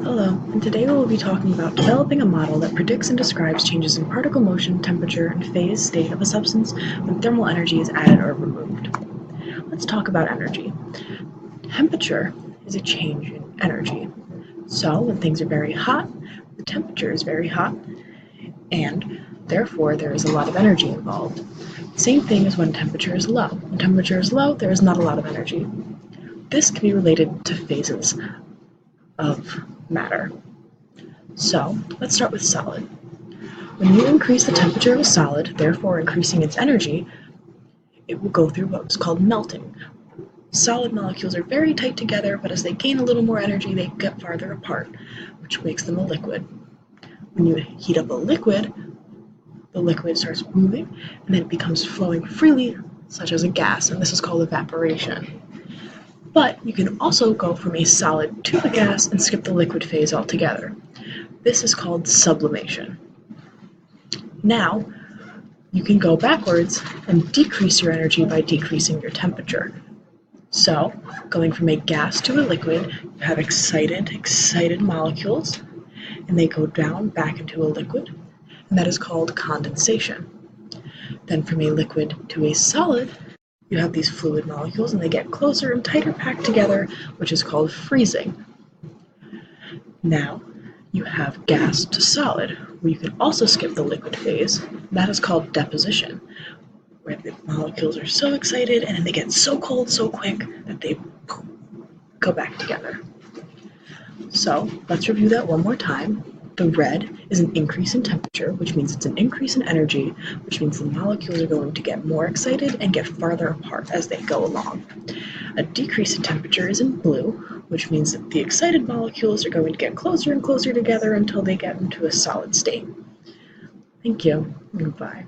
Hello, and today we will be talking about developing a model that predicts and describes changes in particle motion, temperature, and phase state of a substance when thermal energy is added or removed. Let's talk about energy. Temperature is a change in energy. So when things are very hot, the temperature is very hot, and therefore there is a lot of energy involved. Same thing as when temperature is low. When temperature is low, there is not a lot of energy. This can be related to phases of matter. So let's start with solid. When you increase the temperature of a solid, therefore increasing its energy, it will go through what's called melting. Solid molecules are very tight together, but as they gain a little more energy, they get farther apart, which makes them a liquid. When you heat up a liquid, the liquid starts moving, and then it becomes flowing freely, such as a gas, and this is called evaporation. But you can also go from a solid to a gas and skip the liquid phase altogether. This is called sublimation. Now, you can go backwards and decrease your energy by decreasing your temperature. So, going from a gas to a liquid, you have excited molecules, and they go down back into a liquid, and that is called condensation. Then from a liquid to a solid, you have these fluid molecules, and they get closer and tighter packed together, which is called freezing. Now, you have gas to solid, where you can also skip the liquid phase. That is called deposition, where the molecules are so excited and then they get so cold so quick that they go back together. So let's review that one more time. The red is an increase in temperature, which means it's an increase in energy, which means the molecules are going to get more excited and get farther apart as they go along. A decrease in temperature is in blue, which means that the excited molecules are going to get closer and closer together until they get into a solid state. Thank you. Goodbye.